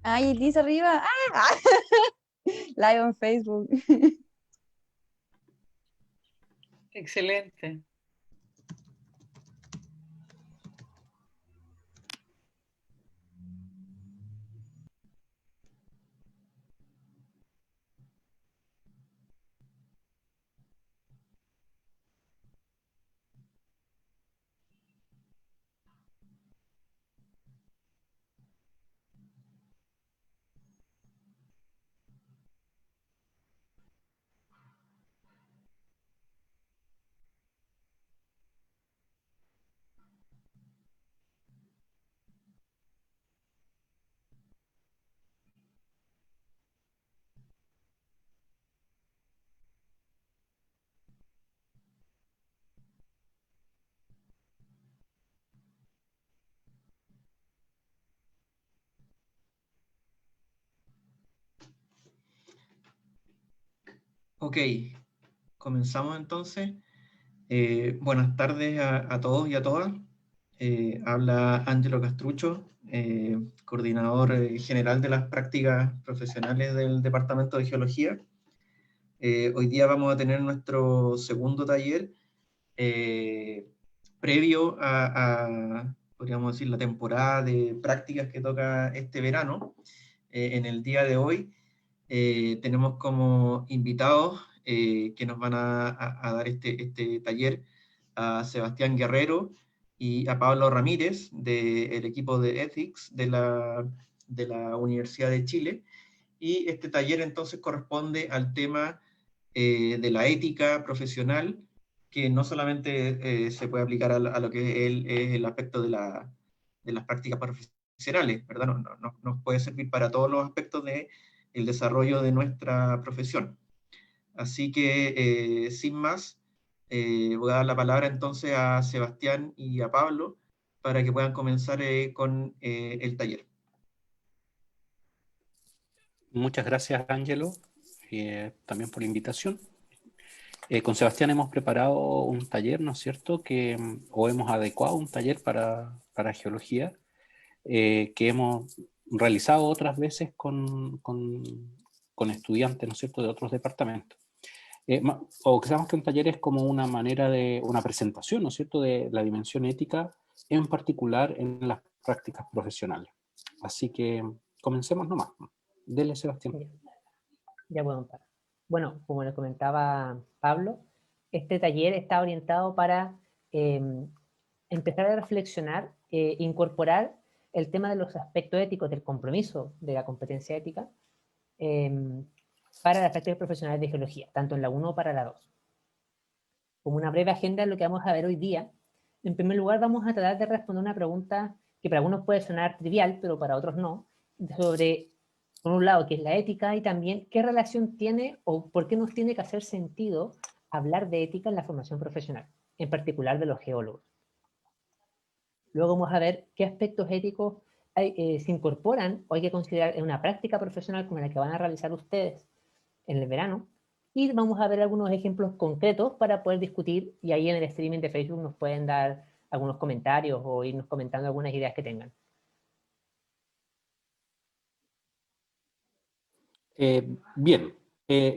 Ay, dice arriba. ¡Ah! Live en Facebook. Excelente. Ok, comenzamos entonces. Buenas tardes a todos y a todas. Habla Ángelo Castrucho, coordinador general de las prácticas profesionales del Departamento de Geología. Hoy día vamos a tener nuestro segundo taller previo podríamos decir, la temporada de prácticas que toca este verano. En el día de hoy tenemos como invitados que nos van a dar este taller a Sebastián Guerrero y a Pablo Ramírez del equipo de Ethics de la Universidad de Chile. Y este taller entonces corresponde al tema de la ética profesional, que no solamente se puede aplicar a lo que es el aspecto de las prácticas profesionales, ¿verdad? Nos puede servir para todos los aspectos del desarrollo de nuestra profesión. Así que, sin más, voy a dar la palabra entonces a Sebastián y a Pablo para que puedan comenzar con el taller. Muchas gracias, Ángelo, también por la invitación. Con Sebastián hemos preparado un taller, ¿no es cierto?, o hemos adecuado un taller para geología, que hemos realizado otras veces con estudiantes, ¿no es cierto?, de otros departamentos. O que sabemos que un taller es como una manera de una presentación, ¿no es cierto?, de la dimensión ética, en particular en las prácticas profesionales. Así que comencemos nomás. Dele, Sebastián. Ya puedo empezar. Bueno, como le comentaba Pablo, este taller está orientado para empezar a reflexionar, incorporar el tema de los aspectos éticos del compromiso de la competencia ética para las prácticas profesionales de geología, tanto en la 1 para la 2. Como una breve agenda de lo que vamos a ver hoy día, en primer lugar vamos a tratar de responder una pregunta que para algunos puede sonar trivial, pero para otros no, sobre, por un lado, qué es la ética y también qué relación tiene o por qué nos tiene que hacer sentido hablar de ética en la formación profesional, en particular de los geólogos. Luego vamos a ver qué aspectos éticos se incorporan o hay que considerar en una práctica profesional como la que van a realizar ustedes en el verano. Y vamos a ver algunos ejemplos concretos para poder discutir, y ahí en el streaming de Facebook nos pueden dar algunos comentarios o irnos comentando algunas ideas que tengan. Bien,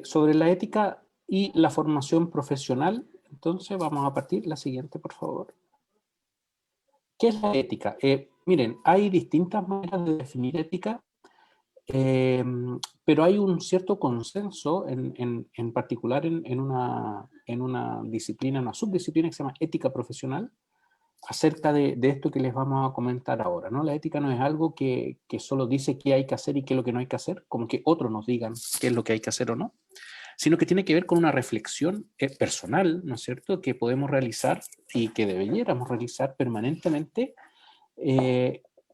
sobre la ética y la formación profesional, entonces vamos a partir. La siguiente, por favor. ¿Qué es la ética? Miren, hay distintas maneras de definir ética, pero hay un cierto consenso, en particular en una disciplina, una subdisciplina que se llama ética profesional, acerca de esto que les vamos a comentar ahora, ¿no? La ética no es algo que solo dice qué hay que hacer y qué es lo que no hay que hacer, como que otros nos digan qué es lo que hay que hacer o no, sino que tiene que ver con una reflexión personal, ¿no es cierto?, que podemos realizar y que deberíamos realizar permanentemente,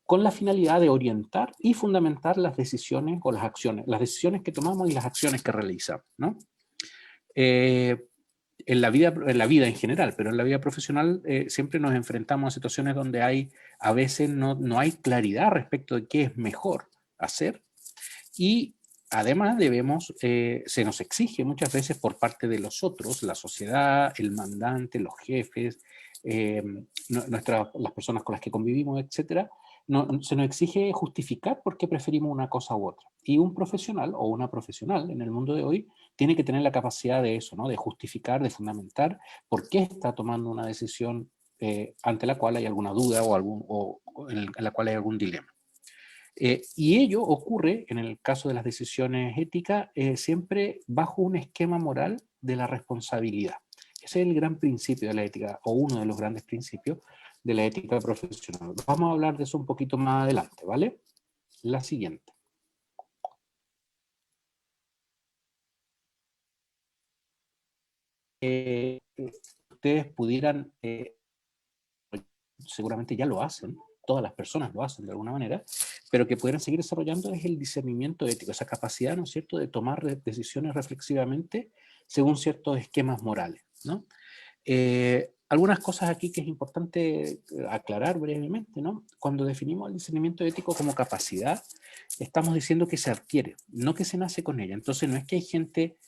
con la finalidad de orientar y fundamentar las decisiones o las decisiones que tomamos y las acciones que realizamos, ¿no? En la vida en general, pero en la vida profesional siempre nos enfrentamos a situaciones donde a veces no hay claridad respecto de qué es mejor hacer, y además se nos exige muchas veces por parte de los otros, la sociedad, el mandante, los jefes, las personas con las que convivimos, etcétera, se nos exige justificar por qué preferimos una cosa u otra. Y un profesional o una profesional en el mundo de hoy tiene que tener la capacidad de eso, ¿no? De justificar, de fundamentar por qué está tomando una decisión ante la cual hay alguna duda o en la cual hay algún dilema. Y ello ocurre, en el caso de las decisiones éticas, siempre bajo un esquema moral de la responsabilidad. Ese es el gran principio de la ética, o uno de los grandes principios de la ética profesional. Vamos a hablar de eso un poquito más adelante, ¿vale? La siguiente. Ustedes pudieran, seguramente ya lo hacen, todas las personas lo hacen de alguna manera, pero que pudieran seguir desarrollando es el discernimiento ético, esa capacidad, ¿no es cierto?, de tomar decisiones reflexivamente según ciertos esquemas morales, ¿no? Algunas cosas aquí que es importante aclarar brevemente, ¿no? Cuando definimos el discernimiento ético como capacidad, estamos diciendo que se adquiere, no que se nace con ella. Entonces no es que hay gente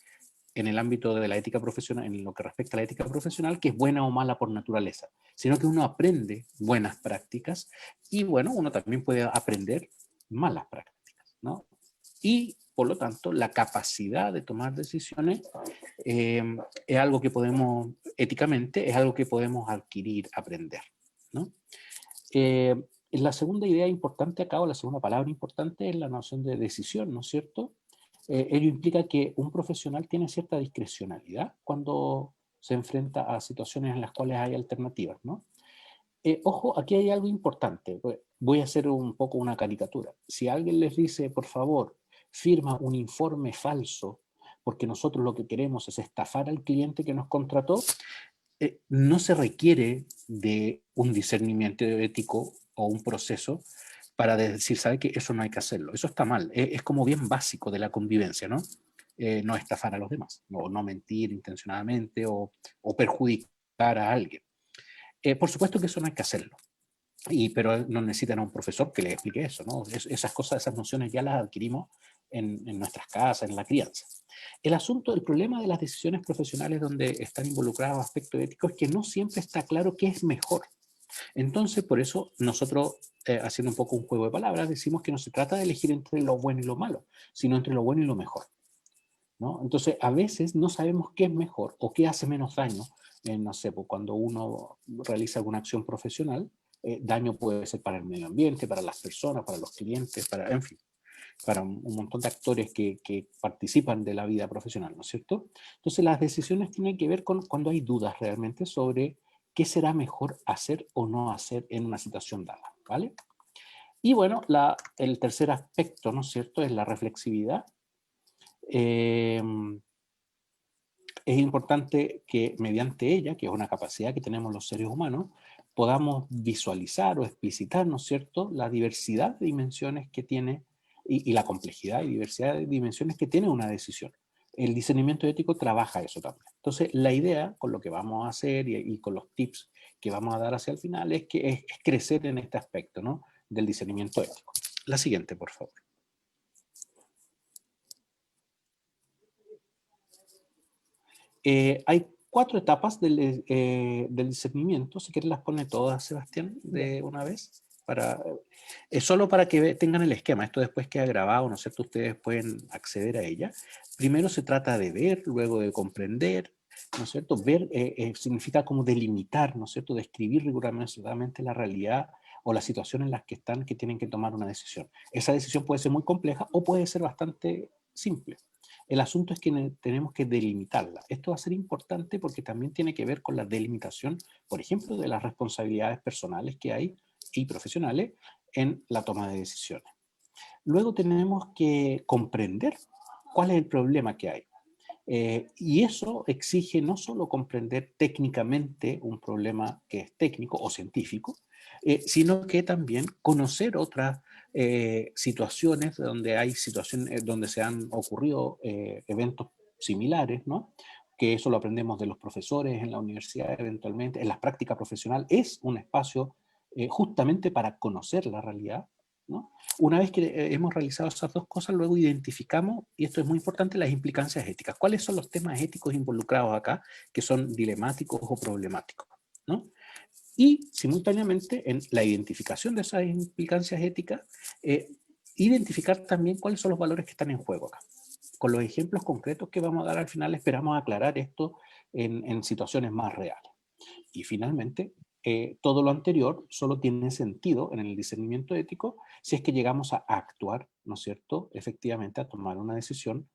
en el ámbito de la ética profesional, en lo que respecta a la ética profesional, que es buena o mala por naturaleza, sino que uno aprende buenas prácticas y bueno, uno también puede aprender malas prácticas, ¿no? Y por lo tanto, la capacidad de tomar decisiones es algo que podemos, éticamente, es algo que podemos adquirir, aprender, ¿no? La segunda idea importante acá, o la segunda palabra importante, es la noción de decisión, ¿no es cierto? Ello implica que un profesional tiene cierta discrecionalidad cuando se enfrenta a situaciones en las cuales hay alternativas, ¿no? Ojo, aquí hay algo importante. Voy a hacer un poco una caricatura. Si alguien les dice, por favor, firma un informe falso, porque nosotros lo que queremos es estafar al cliente que nos contrató, no se requiere de un discernimiento ético o un proceso para decir, ¿sabe qué? Eso no hay que hacerlo. Eso está mal. Es como bien básico de la convivencia, ¿no? No estafar a los demás, o no mentir intencionadamente o perjudicar a alguien. Por supuesto que eso no hay que hacerlo. Pero no necesitan a un profesor que les explique eso, ¿no? Esas cosas, esas nociones ya las adquirimos en nuestras casas, en la crianza. El problema de las decisiones profesionales donde están involucrados aspectos éticos es que no siempre está claro qué es mejor. Entonces, por eso nosotros, haciendo un poco un juego de palabras, decimos que no se trata de elegir entre lo bueno y lo malo, sino entre lo bueno y lo mejor, ¿no? Entonces, a veces no sabemos qué es mejor o qué hace menos daño. No sé, pues cuando uno realiza alguna acción profesional, daño puede ser para el medio ambiente, para las personas, para los clientes, en fin, para un montón de actores que participan de la vida profesional, ¿no es cierto? Entonces las decisiones tienen que ver con cuando hay dudas realmente sobre qué será mejor hacer o no hacer en una situación dada, ¿vale? Y bueno, el tercer aspecto, ¿no es cierto?, es la reflexividad. Es importante que mediante ella, que es una capacidad que tenemos los seres humanos, podamos visualizar o explicitar, ¿no es cierto?, la diversidad de dimensiones que tiene y la complejidad y diversidad de dimensiones que tiene una decisión. El discernimiento ético trabaja eso también. Entonces, la idea con lo que vamos a hacer y con los tips que vamos a dar hacia el final es crecer en este aspecto, ¿no?, del discernimiento ético. La siguiente, por favor. Hay 4 etapas del discernimiento. Si quieres las pone todas, Sebastián, de una vez. Solo para que tengan el esquema. Esto después queda grabado, ¿no es cierto? Ustedes pueden acceder a ella. Primero se trata de ver, luego de comprender, ¿no es cierto? Ver significa como delimitar, ¿no es cierto? Describir rigurosamente la realidad o la situación en las que están, que tienen que tomar una decisión. Esa decisión puede ser muy compleja o puede ser bastante simple. El asunto es que tenemos que delimitarla. Esto va a ser importante porque también tiene que ver con la delimitación, por ejemplo, de las responsabilidades personales que hay y profesionales en la toma de decisiones. Luego tenemos que comprender cuál es el problema que hay. Y eso exige no solo comprender técnicamente un problema que es técnico o científico, sino que también conocer otras situaciones donde se han ocurrido eventos similares, ¿no? Que eso lo aprendemos de los profesores en la universidad eventualmente. En la práctica profesional es un espacio justamente para conocer la realidad, ¿no? Una vez que hemos realizado esas dos cosas, luego identificamos, y esto es muy importante, las implicancias éticas. ¿Cuáles son los temas éticos involucrados acá que son dilemáticos o problemáticos, ¿no? y simultáneamente en la identificación de esas implicancias éticas, identificar también cuáles son los valores que están en juego acá. Con los ejemplos concretos que vamos a dar al final esperamos aclarar esto en situaciones más reales. Y finalmente, todo lo anterior solo tiene sentido en el discernimiento ético si es que llegamos a actuar, ¿no es cierto?, efectivamente a tomar una decisión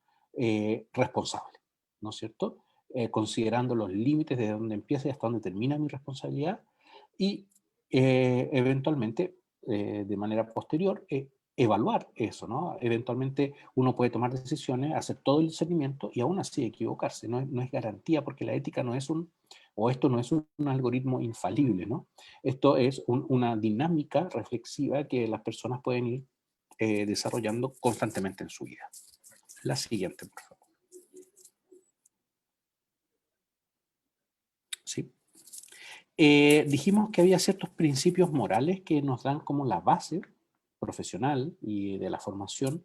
responsable, ¿no es cierto?, considerando los límites de dónde empieza y hasta dónde termina mi responsabilidad y eventualmente, de manera posterior, evaluar eso, ¿no? Eventualmente uno puede tomar decisiones, hacer todo el discernimiento y aún así equivocarse, no es garantía porque la ética no es esto no es un algoritmo infalible, ¿no? Esto es una dinámica reflexiva que las personas pueden ir desarrollando constantemente en su vida. La siguiente, por favor. Sí. Dijimos que había ciertos principios morales que nos dan como la base profesional y de la formación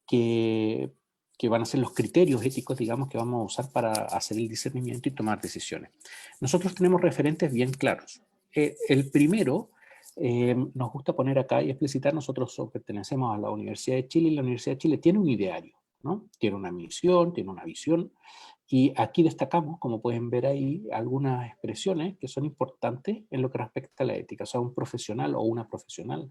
que van a ser los criterios éticos, digamos, que vamos a usar para hacer el discernimiento y tomar decisiones. Nosotros tenemos referentes bien claros. El primero, nos gusta poner acá y explicitar, nosotros pertenecemos a la Universidad de Chile y la Universidad de Chile tiene un ideario, ¿no? Tiene una misión, tiene una visión, y aquí destacamos, como pueden ver ahí, algunas expresiones que son importantes en lo que respecta a la ética. O sea, un profesional o una profesional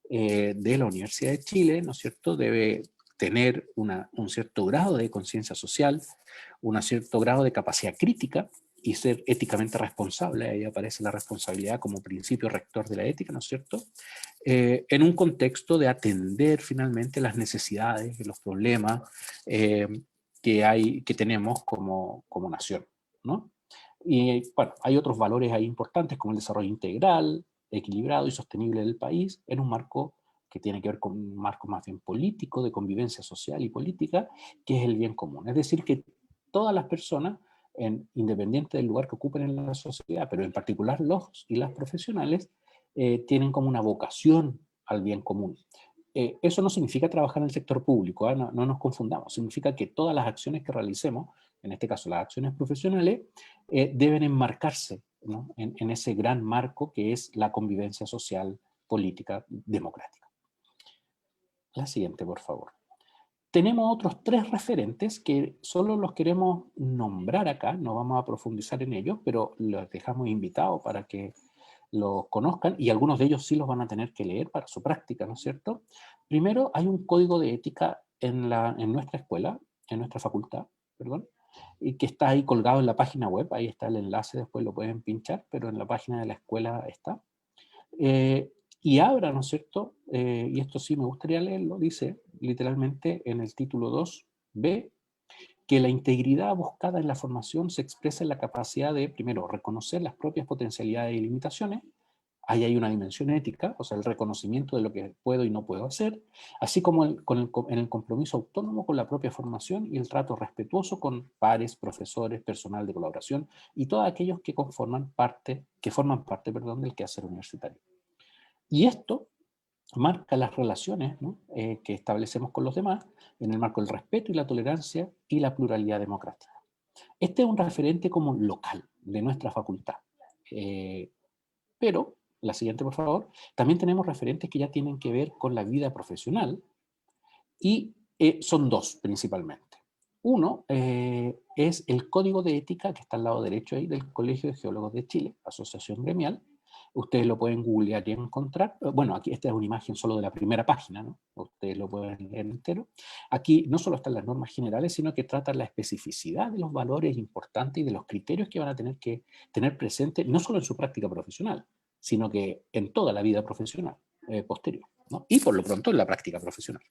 de la Universidad de Chile, ¿no es cierto?, debe tener un cierto grado de conciencia social, un cierto grado de capacidad crítica y ser éticamente responsable. Ahí aparece la responsabilidad como principio rector de la ética, ¿no es cierto?, en un contexto de atender finalmente las necesidades y los problemas que tenemos como nación, ¿no? Y bueno, hay otros valores ahí importantes como el desarrollo integral, equilibrado y sostenible del país en un marco que tiene que ver con un marco más bien político, de convivencia social y política, que es el bien común. Es decir, que todas las personas, independiente del lugar que ocupen en la sociedad, pero en particular los y las profesionales, tienen como una vocación al bien común. Eso no significa trabajar en el sector público, no nos confundamos, significa que todas las acciones que realicemos, en este caso las acciones profesionales, deben enmarcarse, ¿no?, en ese gran marco que es la convivencia social, política, democrática. La siguiente, por favor. Tenemos otros 3 referentes que solo los queremos nombrar acá, no vamos a profundizar en ellos, pero los dejamos invitados para que los conozcan y algunos de ellos sí los van a tener que leer para su práctica, ¿no es cierto? Primero, hay un código de ética en nuestra escuela, en nuestra facultad, perdón, y que está ahí colgado en la página web, ahí está el enlace, después lo pueden pinchar, pero en la página de la escuela está. Y habla, ¿no es cierto? Y esto sí me gustaría leerlo, dice literalmente en el título 2b, que la integridad buscada en la formación se expresa en la capacidad de, primero, reconocer las propias potencialidades y limitaciones. Ahí hay una dimensión ética, o sea, el reconocimiento de lo que puedo y no puedo hacer, así como en el compromiso autónomo con la propia formación y el trato respetuoso con pares, profesores, personal de colaboración y todos aquellos que forman parte del quehacer universitario. Y esto marca las relaciones, ¿no?, que establecemos con los demás en el marco del respeto y la tolerancia y la pluralidad democrática. Este es un referente como local de nuestra facultad. Pero, la siguiente por favor, también tenemos referentes que ya tienen que ver con la vida profesional y son 2 principalmente. Uno es el Código de Ética que está al lado derecho ahí del Colegio de Geólogos de Chile, asociación gremial. Ustedes lo pueden googlear y encontrar. Bueno, aquí esta es una imagen solo de la primera página, ¿no? Ustedes lo pueden leer entero. Aquí no solo están las normas generales, sino que tratan la especificidad de los valores importantes y de los criterios que van a tener que tener presente, no solo en su práctica profesional, sino que en toda la vida profesional posterior, ¿no? Y por lo pronto en la práctica profesional.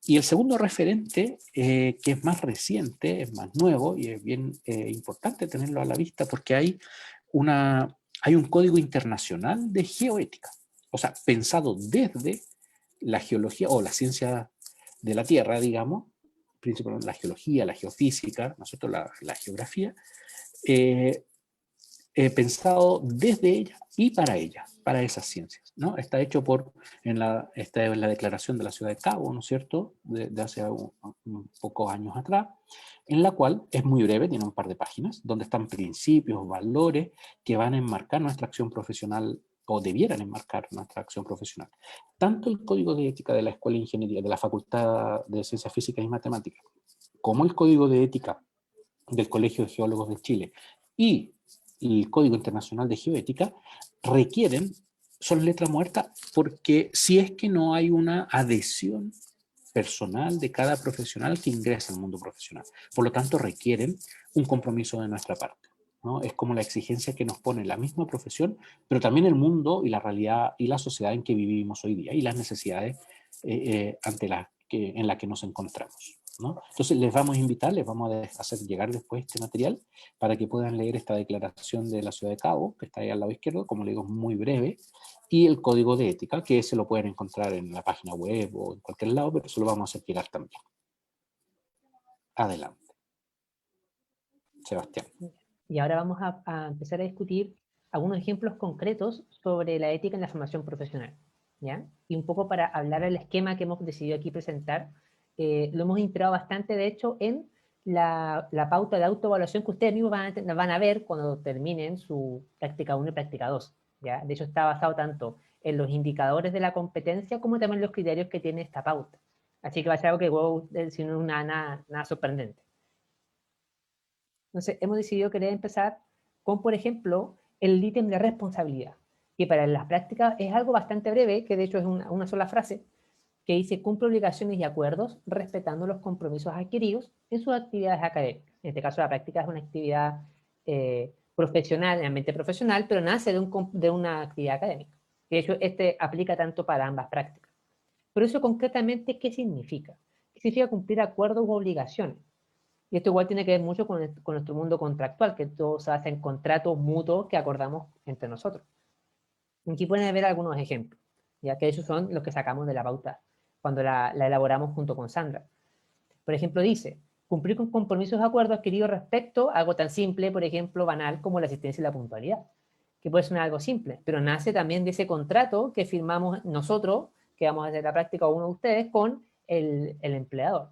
Y el segundo referente, que es más reciente, es más nuevo y es bien importante tenerlo a la vista porque hay un código internacional de geoética, o sea, pensado desde la geología o la ciencia de la Tierra, digamos, principalmente la geología, la geofísica, ¿no es cierto?, la geografía, pensado desde ella y para ellas, para esas ciencias, ¿no? Está hecho esta es la declaración de la Ciudad de Cabo, ¿no es cierto?, de hace pocos años atrás, en la cual es muy breve, tiene un par de páginas, donde están principios, valores que van a enmarcar nuestra acción profesional, o debieran enmarcar nuestra acción profesional. Tanto el Código de Ética de la Escuela de Ingeniería, de la Facultad de Ciencias Físicas y Matemáticas, como el Código de Ética del Colegio de Geólogos de Chile y el Código Internacional de Geoética son letra muerta, porque si es que no hay una adhesión personal de cada profesional que ingresa al mundo profesional. Por lo tanto, requieren un compromiso de nuestra parte, ¿no? Es como la exigencia que nos pone la misma profesión, pero también el mundo y la realidad y la sociedad en que vivimos hoy día y las necesidades en las que nos encontramos, ¿no? Entonces les vamos a invitar, les vamos a hacer llegar después este material para que puedan leer esta declaración de la Ciudad de Cabo, que está ahí al lado izquierdo, como le digo, es muy breve, y el código de ética, que se lo pueden encontrar en la página web o en cualquier lado, pero se lo vamos a hacer llegar también. Adelante. Sebastián. Y ahora vamos a empezar a discutir algunos ejemplos concretos sobre la ética en la formación profesional, ¿ya? Y un poco para hablar del esquema que hemos decidido aquí presentar, lo hemos integrado bastante, de hecho, en la pauta de autoevaluación que ustedes mismos van a ver cuando terminen su práctica 1 y práctica 2, ¿ya? De hecho, está basado tanto en los indicadores de la competencia como también los criterios que tiene esta pauta. Así que va a ser algo que luego, si no es nada sorprendente. Entonces, hemos decidido querer empezar con, por ejemplo, el ítem de responsabilidad, que para las prácticas es algo bastante breve, que de hecho es una sola frase, que dice: cumple obligaciones y acuerdos respetando los compromisos adquiridos en sus actividades académicas. En este caso, la práctica es una actividad profesional, en ambiente profesional, pero nace de una actividad académica. De hecho, este aplica tanto para ambas prácticas. Pero eso concretamente, ¿qué significa? ¿Qué significa cumplir acuerdos u obligaciones? Y esto igual tiene que ver mucho con nuestro mundo contractual, que todo se hace en contratos mutuos que acordamos entre nosotros. Aquí pueden ver algunos ejemplos, ya que esos son los que sacamos de la pauta cuando la elaboramos junto con Sandra. Por ejemplo, dice: cumplir con compromisos de acuerdo adquiridos respecto a algo tan simple, por ejemplo, banal como la asistencia y la puntualidad, que puede sonar algo simple, pero nace también de ese contrato que firmamos nosotros, que vamos a hacer la práctica uno de ustedes, con el empleador.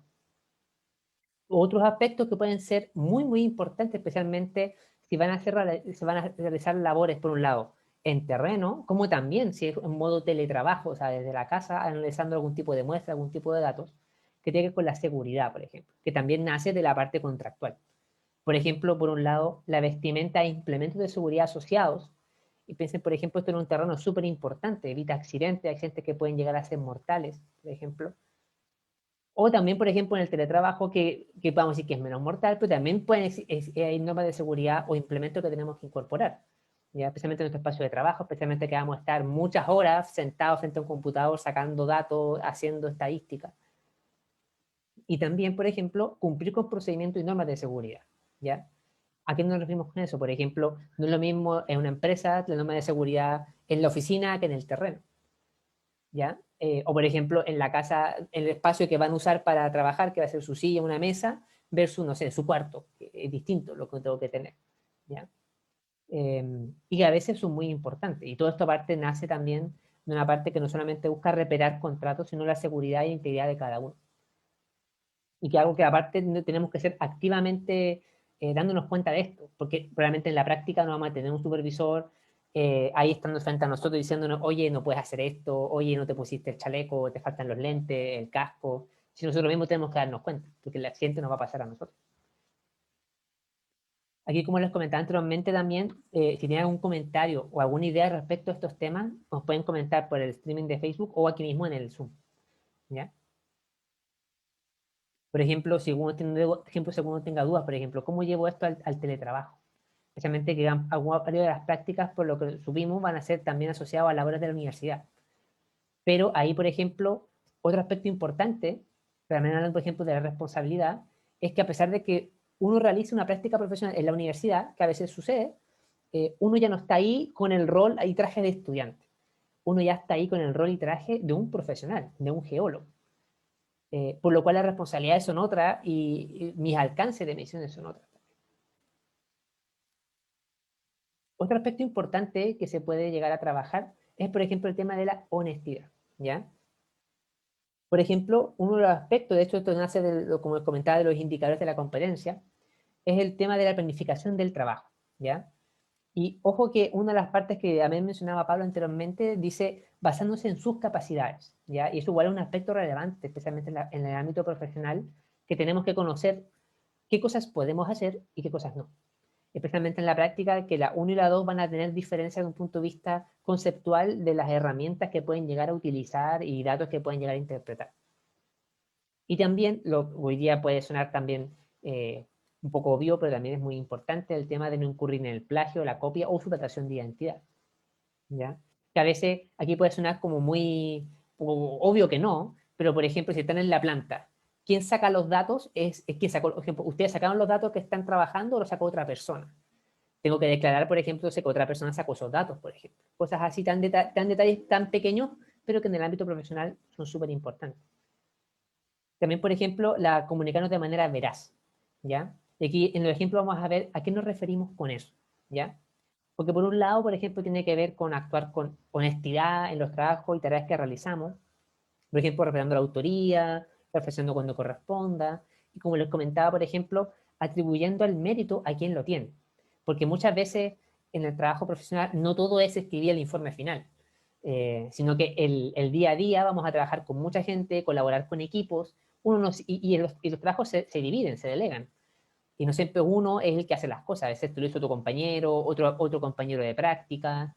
Otros aspectos que pueden ser muy, muy importantes, especialmente si van a realizar labores, por un lado, en terreno, como también si es en modo teletrabajo, o sea, desde la casa, analizando algún tipo de muestra, algún tipo de datos, que tiene que ver con la seguridad, por ejemplo, que también nace de la parte contractual. Por ejemplo, por un lado, la vestimenta e implementos de seguridad asociados. Y piensen, por ejemplo, esto en un terreno súper importante, evita accidentes que pueden llegar a ser mortales, por ejemplo. O también, por ejemplo, en el teletrabajo, que vamos a decir que es menos mortal, pero también hay normas de seguridad o implementos que tenemos que incorporar, ¿ya? Especialmente en nuestro espacio de trabajo, especialmente que vamos a estar muchas horas sentados frente a un computador, sacando datos, haciendo estadísticas. Y también, por ejemplo, cumplir con procedimientos y normas de seguridad, ¿ya? ¿A qué nos referimos con eso? Por ejemplo, no es lo mismo en una empresa la norma de seguridad en la oficina que en el terreno, ¿ya? O por ejemplo, en la casa, en el espacio que van a usar para trabajar, que va a ser su silla, una mesa, versus, no sé, su cuarto, que es distinto lo que tengo que tener, ¿ya? Y que a veces son muy importantes. Y todo esto aparte nace también de una parte que no solamente busca reparar contratos, sino la seguridad e integridad de cada uno. Y que algo que aparte tenemos que ser activamente dándonos cuenta de esto, porque probablemente en la práctica no vamos a tener un supervisor ahí estando frente a nosotros diciéndonos: oye, no puedes hacer esto, oye, no te pusiste el chaleco, te faltan los lentes, el casco. Si nosotros mismos tenemos que darnos cuenta, porque el accidente nos va a pasar a nosotros. Aquí, como les comentaba anteriormente también, si tienen algún comentario o alguna idea respecto a estos temas, nos pueden comentar por el streaming de Facebook o aquí mismo en el Zoom, ¿ya? Por ejemplo, si alguno tenga dudas, por ejemplo, ¿cómo llevo esto al teletrabajo? Especialmente que algunas de las prácticas, por lo que subimos, van a ser también asociadas a labores de la universidad. Pero ahí, por ejemplo, otro aspecto importante, también hablando, por ejemplo, de la responsabilidad, es que a pesar de que uno realice una práctica profesional en la universidad, que a veces sucede, uno ya no está ahí con el rol y traje de estudiante. Uno ya está ahí con el rol y traje de un profesional, de un geólogo. Por lo cual las responsabilidades son otras y mis alcances de misiones son otras. Otro aspecto importante que se puede llegar a trabajar es, por ejemplo, el tema de la honestidad, ¿ya? Por ejemplo, uno de los aspectos, de hecho esto nace, como comentaba, de los indicadores de la competencia, es el tema de la planificación del trabajo, ¿ya? Y ojo que una de las partes que también mencionaba Pablo anteriormente dice basándose en sus capacidades, ¿ya? Y eso igual es un aspecto relevante, especialmente en el ámbito profesional, que tenemos que conocer qué cosas podemos hacer y qué cosas no. Especialmente en la práctica, que la 1 y la 2 van a tener diferencias de un punto de vista conceptual de las herramientas que pueden llegar a utilizar y datos que pueden llegar a interpretar. Y también, hoy día puede sonar también un poco obvio, pero también es muy importante el tema de no incurrir en el plagio, la copia o suplantación de identidad, ¿ya? Que a veces aquí puede sonar como muy obvio que no, pero por ejemplo, si están en la planta, quien saca los datos es quien sacó, por ejemplo, ustedes sacaron los datos que están trabajando o los sacó otra persona. Tengo que declarar, por ejemplo, si otra persona sacó esos datos, por ejemplo. Cosas así, tan detalles tan pequeños, pero que en el ámbito profesional son súper importantes. También, por ejemplo, la comunicarnos de manera veraz, ¿ya? Y aquí en el ejemplo vamos a ver a qué nos referimos con eso, ¿ya? Porque por un lado, por ejemplo, tiene que ver con actuar con honestidad en los trabajos y tareas que realizamos, por ejemplo, respetando la autoría, reflexionando cuando corresponda, y como les comentaba, por ejemplo, atribuyendo el mérito a quien lo tiene. Porque muchas veces en el trabajo profesional no todo es escribir el informe final, sino que el día a día vamos a trabajar con mucha gente, colaborar con equipos, y los trabajos se dividen, se delegan. Y no siempre uno es el que hace las cosas, a veces te lo hizo tu compañero, otro compañero de práctica,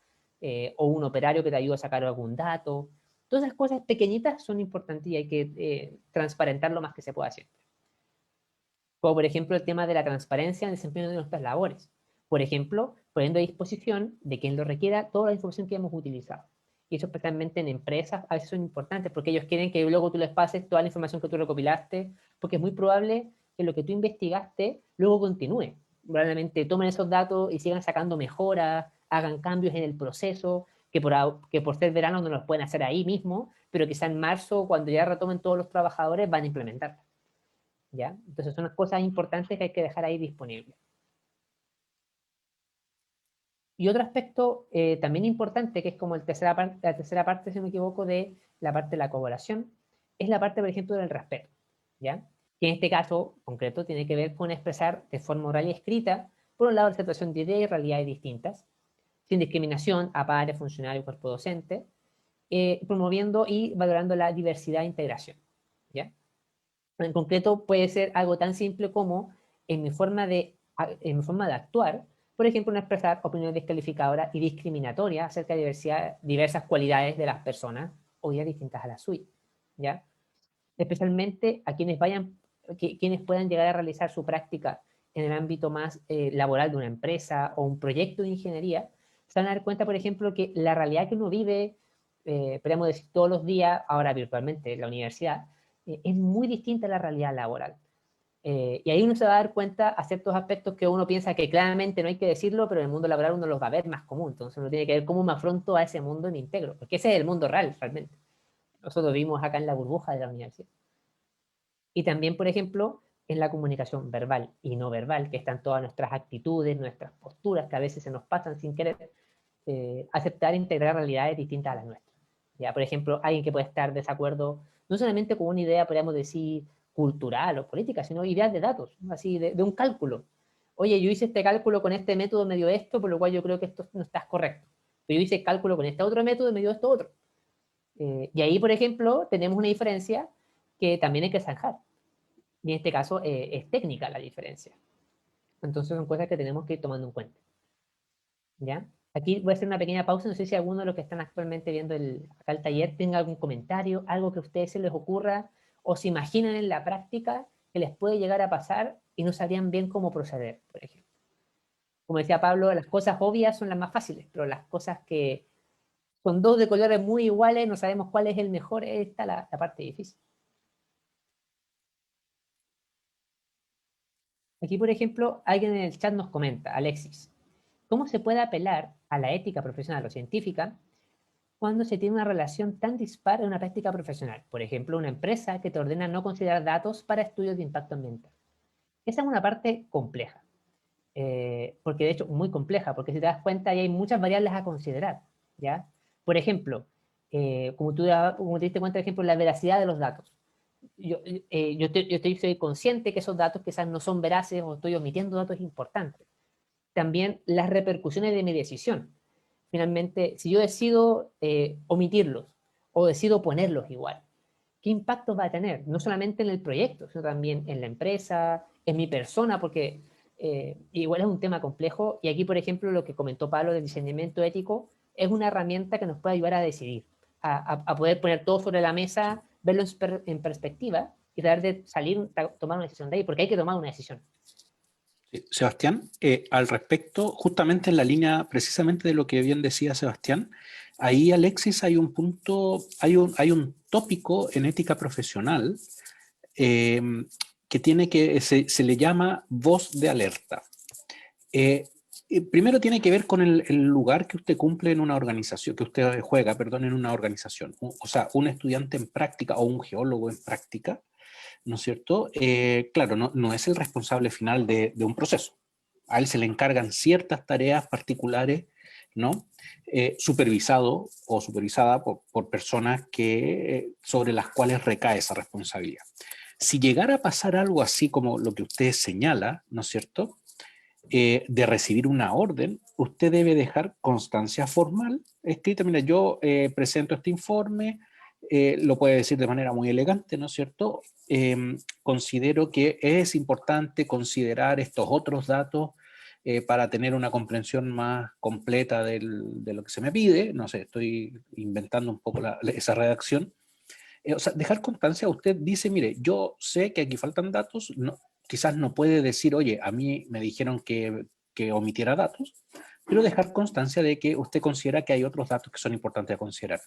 o un operario que te ayuda a sacar algún dato. Todas esas cosas pequeñitas son importantes y hay que transparentar lo más que se pueda siempre. Como por ejemplo el tema de la transparencia en el desempeño de nuestras labores. Por ejemplo, poniendo a disposición de quien lo requiera toda la información que hemos utilizado. Y eso especialmente en empresas a veces son importantes porque ellos quieren que luego tú les pases toda la información que tú recopilaste, porque es muy probable que lo que tú investigaste luego continúe. Probablemente tomen esos datos y sigan sacando mejoras, hagan cambios en el proceso, que por ser verano no los pueden hacer ahí mismo, pero quizá en marzo, cuando ya retomen todos los trabajadores, van a implementar. ¿Ya? Entonces son cosas importantes que hay que dejar ahí disponibles. Y otro aspecto también importante, que es como la tercera parte, si no me equivoco, de la parte de la colaboración, es la parte, por ejemplo, del respeto, ¿ya? Que en este caso concreto tiene que ver con expresar de forma oral y escrita, por un lado, la aceptación de ideas y realidades distintas, sin discriminación a pares, funcionarios, cuerpo docente, promoviendo y valorando la diversidad e integración, ¿ya? En concreto, puede ser algo tan simple como en mi forma de actuar, por ejemplo, no expresar opiniones descalificadoras y discriminatorias acerca de diversas cualidades de las personas o ideas distintas a las suyas, ¿ya? Especialmente a quienes puedan llegar a realizar su práctica en el ámbito más laboral de una empresa o un proyecto de ingeniería, se van a dar cuenta, por ejemplo, que la realidad que uno vive, podríamos decir todos los días, ahora virtualmente en la universidad, es muy distinta a la realidad laboral. Y ahí uno se va a dar cuenta a ciertos aspectos que uno piensa que claramente no hay que decirlo, pero en el mundo laboral uno los va a ver más común. Entonces uno tiene que ver cómo me afronto a ese mundo y me integro, porque ese es el mundo real, realmente. Nosotros vivimos acá en la burbuja de la universidad. Y también, por ejemplo, en la comunicación verbal y no verbal, que están todas nuestras actitudes, nuestras posturas, que a veces se nos pasan sin querer, aceptar e integrar realidades distintas a las nuestras. Ya, por ejemplo, alguien que puede estar de desacuerdo no solamente con una idea, podríamos decir, cultural o política, sino ideas de datos, así de un cálculo. Oye, yo hice este cálculo con este método, me dio esto, por lo cual yo creo que esto no está correcto. Pero yo hice el cálculo con este otro método y me dio esto otro. Y ahí, por ejemplo, tenemos una diferencia que también hay que zanjar. Y en este caso es técnica la diferencia. Entonces son cosas que tenemos que ir tomando en cuenta. ¿Ya? Aquí voy a hacer una pequeña pausa, no sé si alguno de los que están actualmente viendo acá el taller tenga algún comentario, algo que a ustedes se les ocurra o se imaginen en la práctica que les puede llegar a pasar y no sabrían bien cómo proceder, por ejemplo. Como decía Pablo, las cosas obvias son las más fáciles, pero las cosas que son dos de colores muy iguales, no sabemos cuál es el mejor, esta la parte difícil. Aquí, por ejemplo, alguien en el chat nos comenta, Alexis, ¿cómo se puede apelar a la ética profesional o científica cuando se tiene una relación tan dispar en una práctica profesional? Por ejemplo, una empresa que te ordena no considerar datos para estudios de impacto ambiental. Esa es una parte compleja. porque de hecho muy compleja, porque si te das cuenta ahí hay muchas variables a considerar, ¿ya? Por ejemplo, como como te diste cuenta, por ejemplo, la veracidad de los datos. Soy consciente que esos datos quizás no son veraces o estoy omitiendo datos importantes. También las repercusiones de mi decisión. Finalmente, si yo decido omitirlos o decido ponerlos igual, ¿qué impacto va a tener? No solamente en el proyecto, sino también en la empresa, en mi persona, porque igual es un tema complejo. Y aquí, por ejemplo, lo que comentó Pablo del discernimiento ético es una herramienta que nos puede ayudar a decidir, a poder poner todo sobre la mesa, verlo en perspectiva y tratar de salir, tomar una decisión de ahí, porque hay que tomar una decisión. Sí, Sebastián, al respecto, justamente en la línea precisamente de lo que bien decía Sebastián, ahí, Alexis, hay un punto, hay un tópico en ética profesional que tiene se le llama voz de alerta. Primero tiene que ver con el lugar que usted cumple en una organización, que usted juega, perdón, en una organización. O sea, un estudiante en práctica o un geólogo en práctica, ¿no es cierto? Claro, no es el responsable final de un proceso. A él se le encargan ciertas tareas particulares, ¿no? Supervisado o supervisada por personas sobre las cuales recae esa responsabilidad. Si llegara a pasar algo así como lo que usted señala, ¿no es cierto?, de recibir una orden, usted debe dejar constancia formal escrita. Mira, yo presento este informe, lo puede decir de manera muy elegante, ¿no es cierto? Considero que es importante considerar estos otros datos para tener una comprensión más completa de lo que se me pide. No sé, estoy inventando un poco esa redacción. O sea, dejar constancia, usted dice, mire, yo sé que aquí faltan datos, quizás no puede decir, oye, a mí me dijeron que omitiera datos, pero dejar constancia de que usted considera que hay otros datos que son importantes a considerar.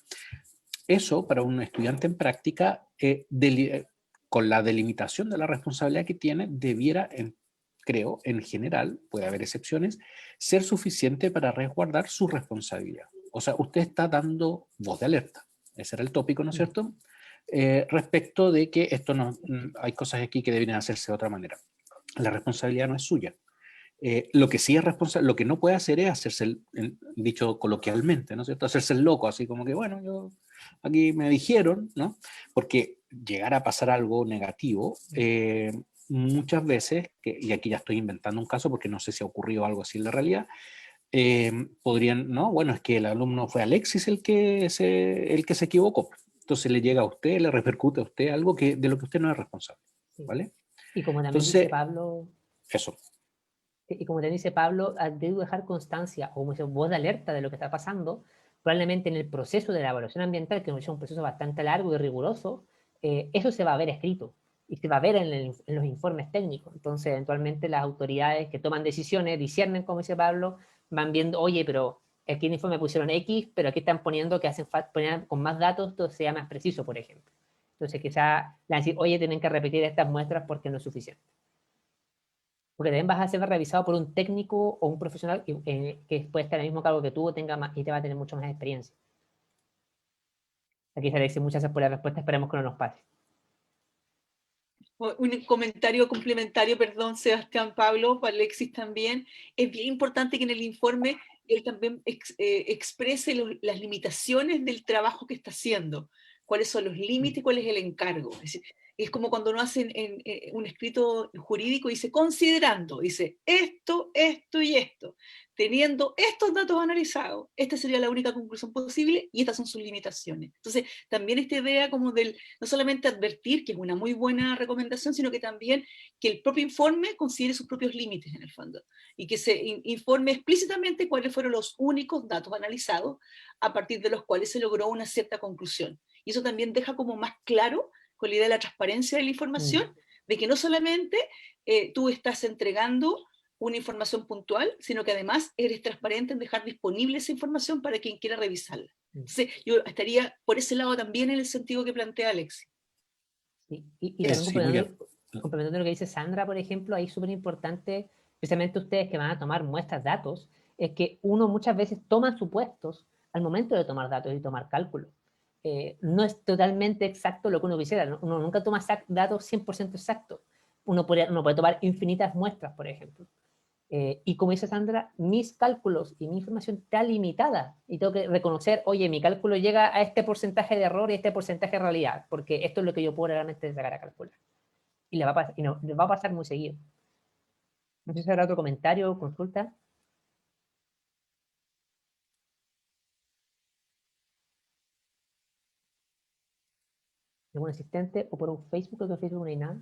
Eso, para un estudiante en práctica, con la delimitación de la responsabilidad que tiene, debiera, creo, en general, puede haber excepciones, ser suficiente para resguardar su responsabilidad. O sea, usted está dando voz de alerta. Ese era el tópico, ¿no es cierto? Respecto de que esto hay cosas aquí que deberían hacerse de otra manera. La responsabilidad no es suya. Lo que sí es responsable, lo que no puede hacer es hacerse, dicho coloquialmente, ¿no es cierto? Hacerse el loco, así como que, bueno, yo aquí me dijeron, ¿no? Porque llegar a pasar algo negativo, muchas veces, y aquí ya estoy inventando un caso porque no sé si ha ocurrido algo así en la realidad, podrían, no, bueno, es que el alumno fue Alexis el que se equivocó. Entonces le llega a usted, le repercute a usted algo de lo que usted no es responsable, ¿vale? Y como también Entonces, dice Pablo, eso. y como también dice Pablo, debo dejar constancia o voz de alerta de lo que está pasando, probablemente en el proceso de la evaluación ambiental, que es un proceso bastante largo y riguroso, eso se va a ver escrito y se va a ver en los informes técnicos. Entonces, eventualmente las autoridades que toman decisiones, disciernen, como dice Pablo, van viendo, oye, pero aquí en el informe pusieron X, pero aquí están poniendo que hacen falta con más datos, entonces sea más preciso, por ejemplo. Entonces, quizá le decir, oye, tienen que repetir estas muestras porque no es suficiente. Porque también vas a ser revisado por un técnico o un profesional que puede estar en el mismo cargo que tú tenga más, y te va a tener mucho más experiencia. Aquí se le dice muchas gracias por la respuesta, esperemos que no nos pase. Un comentario complementario, perdón, Sebastián, Pablo, para Alexis también. Es bien importante que en el informe él también exprese las limitaciones del trabajo que está haciendo, cuáles son los límites, cuál es el encargo. Es como cuando uno hace un escrito jurídico y dice, considerando, dice esto, esto y esto, teniendo estos datos analizados, esta sería la única conclusión posible y estas son sus limitaciones. Entonces, también esta idea como del, no solamente advertir, que es una muy buena recomendación, sino que también que el propio informe considere sus propios límites en el fondo y que se informe explícitamente cuáles fueron los únicos datos analizados a partir de los cuales se logró una cierta conclusión. Y eso también deja como más claro con la idea de la transparencia de la información, de que no solamente tú estás entregando una información puntual, sino que además eres transparente en dejar disponible esa información para quien quiera revisarla. Entonces, yo estaría por ese lado también en el sentido que plantea Alex. Sí. Y también complementando lo que dice Sandra, por ejemplo, ahí es súper importante, especialmente ustedes que van a tomar muestras, datos, es que uno muchas veces toma supuestos al momento de tomar datos y tomar cálculos. No es totalmente exacto lo que uno quisiera, uno nunca toma datos 100% exactos. Uno puede tomar infinitas muestras, por ejemplo. Y como dice Sandra, mis cálculos y mi información está limitada y tengo que reconocer, oye, mi cálculo llega a este porcentaje de error y este porcentaje de realidad, porque esto es lo que yo puedo realmente sacar a calcular. Y le va a pasar, le va a pasar muy seguido. No sé si habrá otro comentario o consulta. ¿Algún asistente o por un Facebook? Creo que en Facebook no hay nada.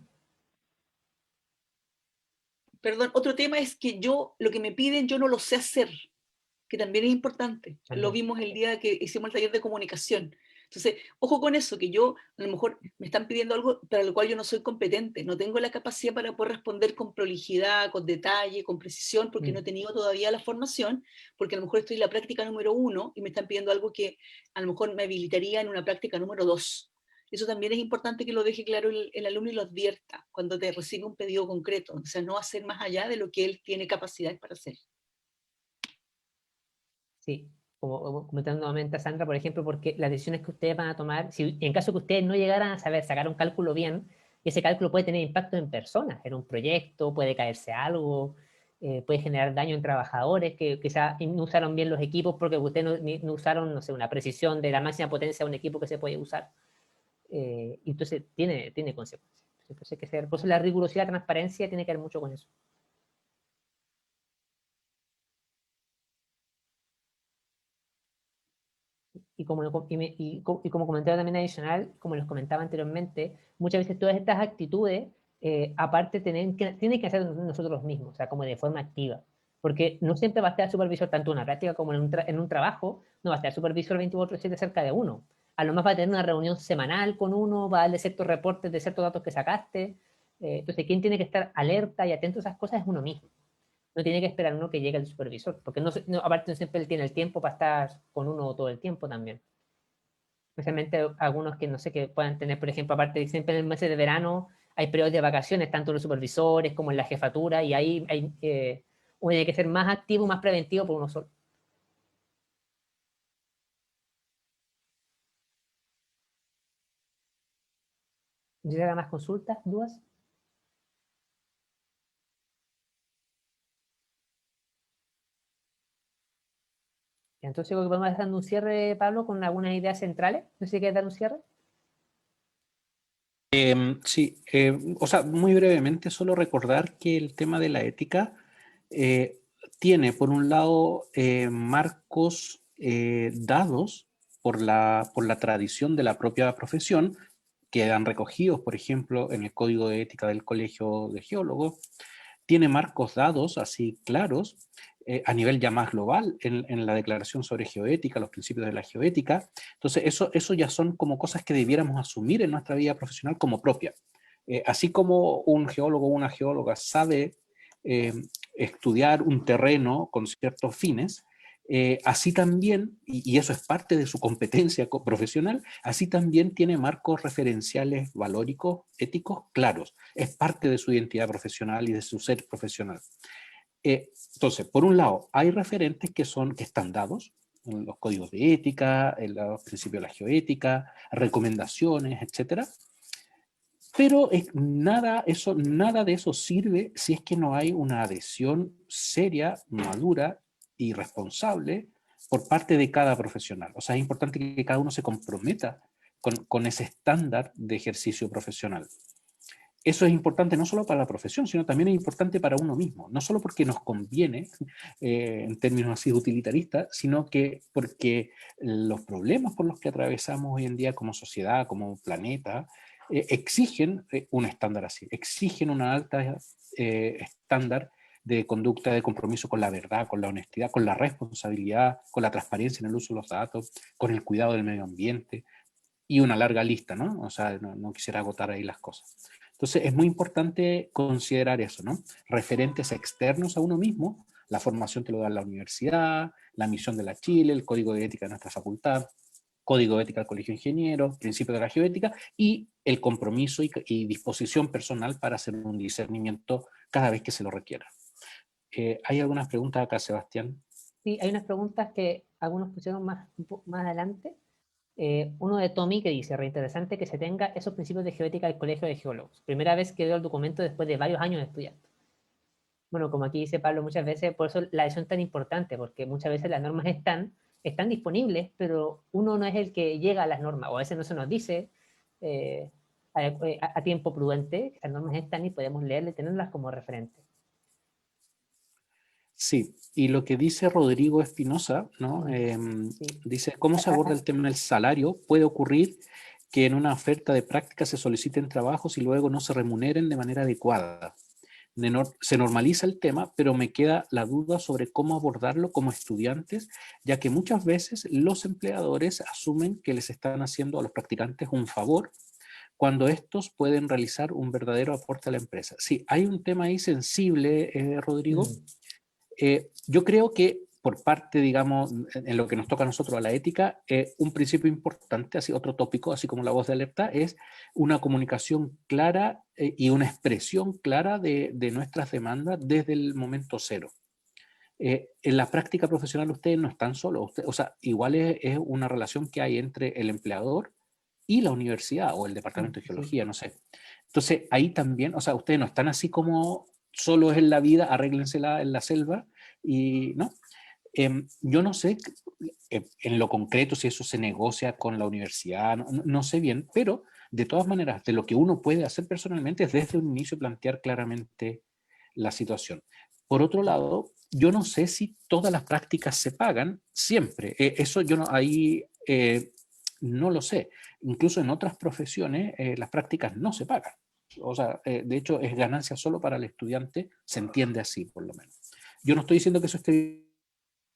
Perdón, otro tema es que lo que me piden, yo no lo sé hacer, que también es importante. Lo También. vimos el día que hicimos el taller de comunicación. Entonces, ojo con eso, que yo a lo mejor me están pidiendo algo para lo cual yo no soy competente, no tengo la capacidad para poder responder con prolijidad, con detalle, con precisión, porque no he tenido todavía la formación, porque a lo mejor estoy en la práctica número 1 y me están pidiendo algo que a lo mejor me habilitaría en una práctica número 2. Eso también es importante que lo deje claro el alumno y lo advierta cuando te recibe un pedido concreto, o sea, no hacer más allá de lo que él tiene capacidad para hacer. Sí, como comentando nuevamente a Sandra, por ejemplo, porque las decisiones que ustedes van a tomar, si en caso que ustedes no llegaran a saber sacar un cálculo bien, ese cálculo puede tener impacto en personas, en un proyecto, puede caerse algo, puede generar daño en trabajadores que quizá no usaron bien los equipos porque ustedes no usaron, no sé, una precisión de la máxima potencia de un equipo que se puede usar. Entonces tiene consecuencias. Entonces hay que ser, por eso la rigurosidad, la transparencia tiene que ver mucho con eso. Y como comentario también adicional, como les comentaba anteriormente, muchas veces todas estas actitudes, aparte, tienen que hacer nosotros mismos, o sea, como de forma activa. Porque no siempre va a estar el supervisor, tanto en una práctica como en un trabajo, no va a estar el supervisor 24/7 cerca de uno. A lo más va a tener una reunión semanal con uno, va a darle ciertos reportes de ciertos datos que sacaste. Entonces, quien tiene que estar alerta y atento a esas cosas es uno mismo. No tiene que esperar uno que llegue el supervisor, porque aparte no siempre él tiene el tiempo para estar con uno todo el tiempo también. Especialmente algunos que no sé, que puedan tener, por ejemplo, aparte de siempre en el mes de verano, hay periodos de vacaciones, tanto en los supervisores como en la jefatura, y ahí uno tiene que ser más activo, más preventivo por uno solo. ¿Llega más consultas, dudas? Entonces creo que podemos dar un cierre, Pablo, con algunas ideas centrales. No sé si quieres dar un cierre. Sí, o sea, muy brevemente, solo recordar que el tema de la ética tiene, por un lado, marcos dados por la tradición de la propia profesión, que quedan recogidos, por ejemplo, en el Código de Ética del Colegio de Geólogos. Tiene marcos dados así claros a nivel ya más global en la Declaración sobre Geoética, los principios de la geoética. Entonces, eso ya son como cosas que debiéramos asumir en nuestra vida profesional como propia. Así como un geólogo o una geóloga sabe estudiar un terreno con ciertos fines, así también, y eso es parte de su competencia profesional, así también tiene marcos referenciales valóricos, éticos claros. Es parte de su identidad profesional y de su ser profesional. Entonces, por un lado, hay referentes que están dados en los códigos de ética, en los principios de la geoética, recomendaciones, etcétera. Pero nada de eso sirve si es que no hay una adhesión seria, madura y responsable por parte de cada profesional. O sea, es importante que cada uno se comprometa con ese estándar de ejercicio profesional. Eso es importante no solo para la profesión, sino también es importante para uno mismo. No solo porque nos conviene, en términos así utilitaristas, sino que porque los problemas por los que atravesamos hoy en día como sociedad, como planeta, exigen un estándar así, exigen una alta estándar de conducta, de compromiso con la verdad, con la honestidad, con la responsabilidad, con la transparencia en el uso de los datos, con el cuidado del medio ambiente y una larga lista, ¿no? O sea, no quisiera agotar ahí las cosas. Entonces es muy importante considerar eso, ¿no? Referentes externos a uno mismo, la formación que lo da la universidad, la misión de la Chile, el código de ética de nuestra facultad, código de ética del Colegio de Ingenieros, principios de la geoética y el compromiso y disposición personal para hacer un discernimiento cada vez que se lo requiera. ¿Hay algunas preguntas acá, Sebastián? Sí, hay unas preguntas que algunos pusieron más adelante. Uno de Tommy que dice, reinteresante que se tenga esos principios de geoética del Colegio de Geólogos. Primera vez que veo el documento después de varios años de estudiar. Bueno, como aquí dice Pablo muchas veces, por eso la decisión es tan importante, porque muchas veces las normas están disponibles, pero uno no es el que llega a las normas, o a veces no se nos dice a tiempo prudente, las normas están y podemos leerlas y tenerlas como referente. Sí, y lo que dice Rodrigo Espinosa, ¿no? Sí. Dice, ¿cómo se aborda el tema del salario? Puede ocurrir que en una oferta de práctica se soliciten trabajos y luego no se remuneren de manera adecuada. Se normaliza el tema, pero me queda la duda sobre cómo abordarlo como estudiantes, ya que muchas veces los empleadores asumen que les están haciendo a los practicantes un favor cuando estos pueden realizar un verdadero aporte a la empresa. Sí, hay un tema ahí sensible, Rodrigo. Yo creo que por parte, digamos, en lo que nos toca a nosotros a la ética, un principio importante, así otro tópico, así como la voz de alerta, es una comunicación clara y una expresión clara de nuestras demandas desde el momento cero. En la práctica profesional ustedes no están solos, o sea, igual es una relación que hay entre el empleador y la universidad o el departamento de geología, no sé. Entonces, ahí también, o sea, ustedes no están así como solos en la vida, arréglensela en la selva, y no. Yo no sé en lo concreto si eso se negocia con la universidad, no sé bien, pero de todas maneras, de lo que uno puede hacer personalmente es desde un inicio plantear claramente la situación. Por otro lado, yo no sé si todas las prácticas se pagan siempre. Eso yo no, ahí no lo sé. Incluso en otras profesiones las prácticas no se pagan. O sea, de hecho es ganancia solo para el estudiante, se entiende así por lo menos. Yo no estoy diciendo que eso esté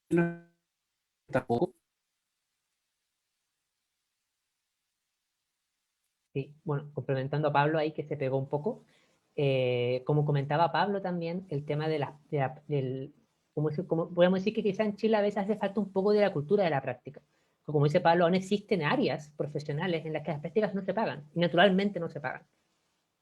bien tampoco. Sí, bueno, complementando a Pablo ahí que se pegó un poco, como comentaba Pablo también, el tema como podemos decir que quizá en Chile a veces hace falta un poco de la cultura de la práctica. Como dice Pablo, aún existen áreas profesionales en las que las prácticas no se pagan, y naturalmente no se pagan.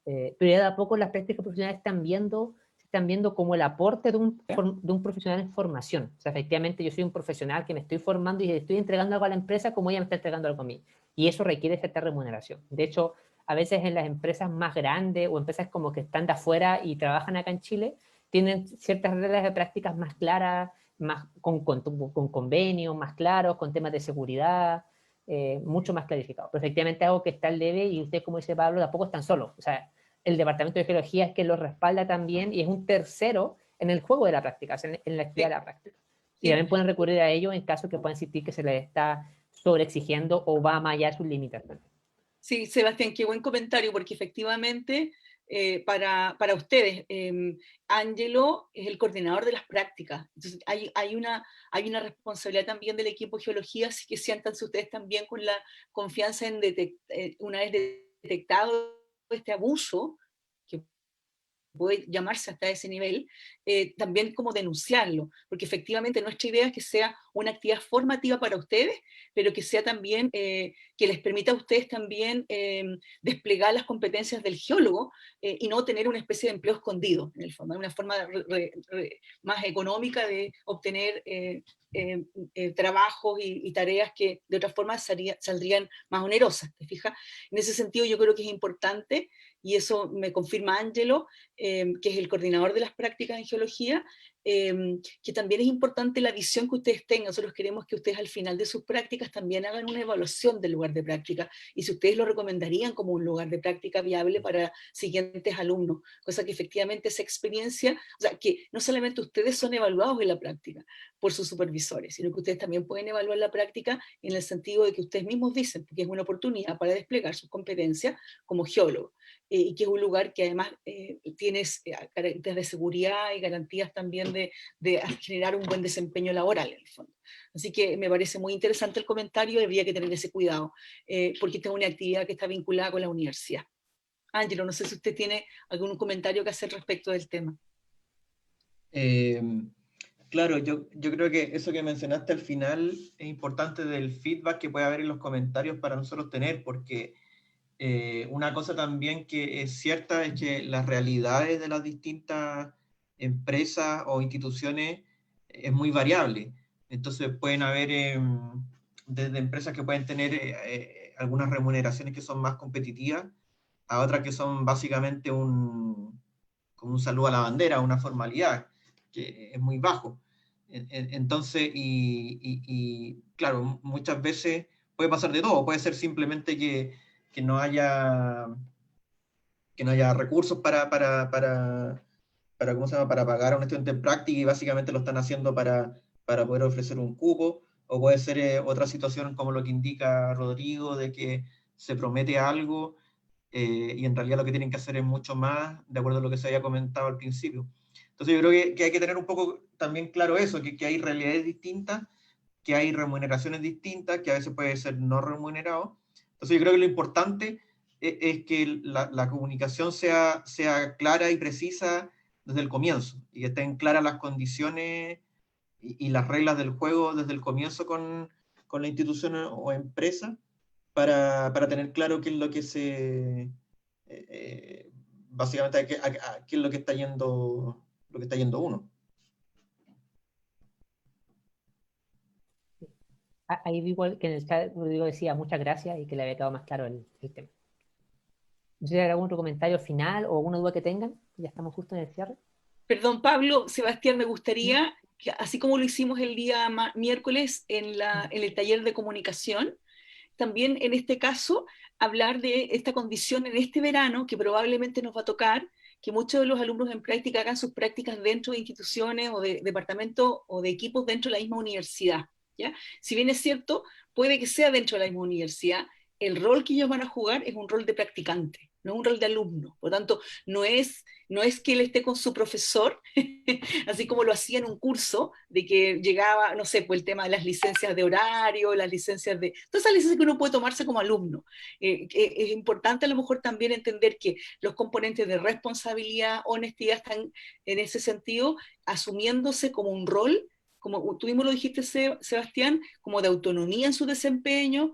Pero ya de a poco las prácticas profesionales se están viendo como el aporte de un profesional en formación. O sea, efectivamente yo soy un profesional que me estoy formando y estoy entregando algo a la empresa como ella me está entregando algo a mí. Y eso requiere cierta remuneración. De hecho, a veces en las empresas más grandes o empresas como que están de afuera y trabajan acá en Chile, tienen ciertas reglas de prácticas más claras, más con convenios más claros, con temas de seguridad, mucho más clarificado. Pero efectivamente es algo que está al debe y usted, como dice Pablo, tampoco están solos. O sea, el Departamento de Geología es que lo respalda también y es un tercero en el juego de la práctica, en la actividad de la práctica. Y también pueden recurrir a ello en caso que puedan sentir que se les está sobreexigiendo o va más allá de sus limitaciones. Sí, Sebastián, qué buen comentario, porque efectivamente para ustedes, Ángelo es el coordinador de las prácticas. Entonces hay una responsabilidad también del equipo de geología, así que siéntanse ustedes también con la confianza en una vez detectado este abuso, que puede llamarse hasta ese nivel, también como denunciarlo, porque efectivamente nuestra idea es que sea una actividad formativa para ustedes, pero que sea también, que les permita a ustedes también desplegar las competencias del geólogo y no tener una especie de empleo escondido, en el fondo, una forma más económica de obtener trabajos y tareas que de otra forma saldrían más onerosas, ¿te fijas? En ese sentido yo creo que es importante, y eso me confirma Ángelo, que es el coordinador de las prácticas en geología, que también es importante la visión que ustedes tengan. Nosotros queremos que ustedes al final de sus prácticas también hagan una evaluación del lugar de práctica y si ustedes lo recomendarían como un lugar de práctica viable para siguientes alumnos, cosa que efectivamente esa experiencia, o sea, que no solamente ustedes son evaluados en la práctica por sus supervisores, sino que ustedes también pueden evaluar la práctica en el sentido de que ustedes mismos dicen, porque es una oportunidad para desplegar sus competencias como geólogo, y que es un lugar que además tiene garantías de seguridad y garantías también de generar un buen desempeño laboral en el fondo. Así que me parece muy interesante el comentario y habría que tener ese cuidado, porque esta es una actividad que está vinculada con la universidad. Ángelo, no sé si usted tiene algún comentario que hacer respecto del tema. Claro, yo creo que eso que mencionaste al final es importante del feedback que puede haber en los comentarios para nosotros tener, porque una cosa también que es cierta es que las realidades de las distintas empresas o instituciones es muy variable. Entonces pueden haber desde empresas que pueden tener algunas remuneraciones que son más competitivas a otras que son básicamente como un saludo a la bandera, una formalidad, que es muy bajo. Entonces, claro, muchas veces puede pasar de todo, puede ser simplemente que no haya recursos ¿cómo se llama? Para pagar a un estudiante en práctica y básicamente lo están haciendo para poder ofrecer un cupo, o puede ser otra situación como lo que indica Rodrigo, de que se promete algo y en realidad lo que tienen que hacer es mucho más, de acuerdo a lo que se había comentado al principio. Entonces yo creo que hay que tener un poco también claro eso, que hay realidades distintas, que hay remuneraciones distintas, que a veces puede ser no remunerado. Entonces yo creo que lo importante es que la comunicación sea clara y precisa desde el comienzo, y que estén claras las condiciones y las reglas del juego desde el comienzo con la institución o empresa, para tener claro qué es lo que básicamente qué es lo que está yendo uno. Ahí vi igual que en el chat Rodrigo decía muchas gracias y que le había quedado más claro el tema. No sé si hay algún otro comentario final o alguna duda que tengan. Ya estamos justo en el cierre. Perdón, Pablo, Sebastián, me gustaría, que, así como lo hicimos el día miércoles en el taller de comunicación, también en este caso hablar de esta condición en este verano que probablemente nos va a tocar, que muchos de los alumnos en práctica hagan sus prácticas dentro de instituciones o de departamentos o de equipos dentro de la misma universidad, ¿ya? Si bien es cierto, puede que sea dentro de la misma universidad, el rol que ellos van a jugar es un rol de practicante, no es un rol de alumno. Por lo tanto, no es que él esté con su profesor, así como lo hacía en un curso, de que llegaba, no sé, pues el tema de las licencias de horario, las licencias de... Todas esas licencias que uno puede tomarse como alumno. Es importante a lo mejor también entender que los componentes de responsabilidad, honestidad están en ese sentido asumiéndose como un rol, como tú mismo lo dijiste, Sebastián, como de autonomía en su desempeño.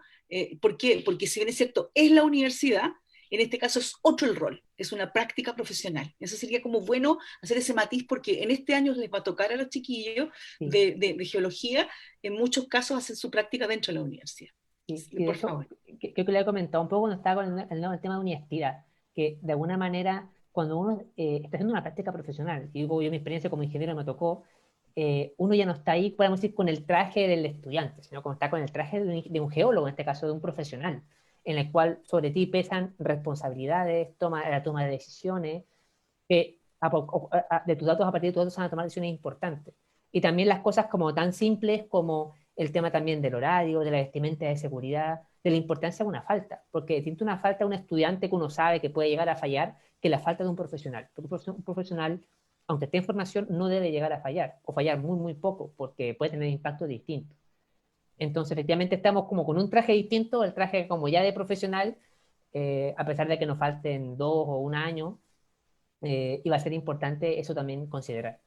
¿Por qué? Porque si bien es cierto, es la universidad, en este caso es otro el rol, es una práctica profesional. Eso sería como bueno hacer ese matiz, porque en este año les va a tocar a los chiquillos Sí. de geología, en muchos casos hacen su práctica dentro de la universidad. Sí, Sí, de por hecho, favor. creo que le he comentado un poco cuando estaba con el tema de universidad, que de alguna manera, cuando uno está haciendo una práctica profesional, y digo, yo mi experiencia como ingeniero me tocó, uno ya no está ahí, podemos decir, con el traje del estudiante, sino como está con el traje de un geólogo, en este caso de un profesional, en el cual sobre ti pesan responsabilidades, la toma de decisiones, que de tus datos, a partir de tus datos van a tomar decisiones importantes. Y también las cosas como tan simples como el tema también del horario, de la vestimenta de seguridad, de la importancia de una falta, porque distinto una falta de un estudiante que uno sabe que puede llegar a fallar que la falta de un profesional. Porque un profesional, aunque esté en formación, no debe llegar a fallar, o fallar muy, muy poco, porque puede tener impacto distinto. Entonces, efectivamente, estamos como con un traje distinto, el traje como ya de profesional, a pesar de que nos falten 2 o 1 año, y va a ser importante eso también considerar.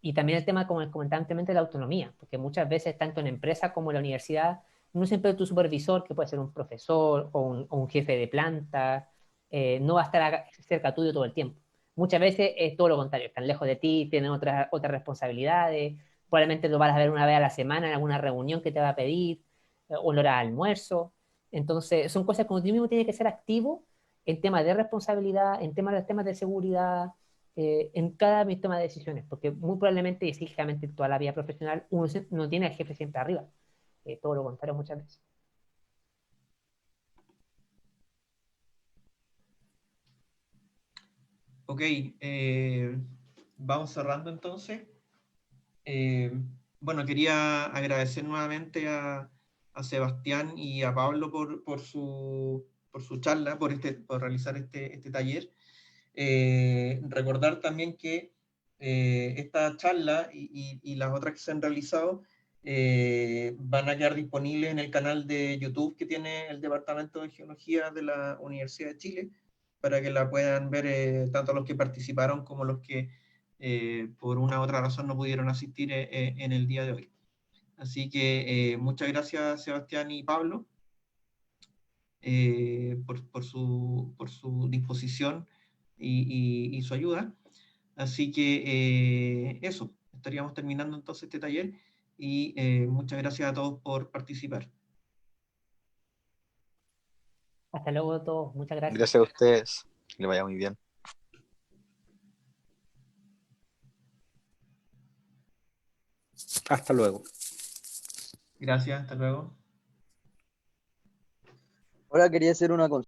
Y también el tema, como les comentaba anteriormente, de la autonomía, porque muchas veces, tanto en empresa como en la universidad, no siempre tu supervisor, que puede ser un profesor o un jefe de planta, no va a estar cerca tuyo todo el tiempo. Muchas veces es todo lo contrario, están lejos de ti, tienen otras responsabilidades, probablemente lo vas a ver una vez a la semana en alguna reunión que te va a pedir, o en hora de almuerzo. Entonces, son cosas como tú mismo tienes que ser activo en temas de responsabilidad, en temas de seguridad, en cada toma de decisiones, porque muy probablemente y exigidamente toda la vida profesional uno no tiene al jefe siempre arriba, todo lo contrario muchas veces. Ok, vamos cerrando entonces. Bueno, quería agradecer nuevamente a Sebastián y a Pablo por su charla, por realizar este taller. Recordar también que esta charla y las otras que se han realizado van a quedar disponibles en el canal de YouTube que tiene el Departamento de Geología de la Universidad de Chile, para que la puedan ver tanto los que participaron como los que por una u otra razón no pudieron asistir en el día de hoy. Así que muchas gracias, Sebastián y Pablo, por su disposición y su ayuda. Así que eso, estaríamos terminando entonces este taller, y muchas gracias a todos por participar. Hasta luego a todos, muchas gracias. Gracias a ustedes, que le vaya muy bien. Hasta luego. Gracias, hasta luego. Ahora quería hacer una consulta.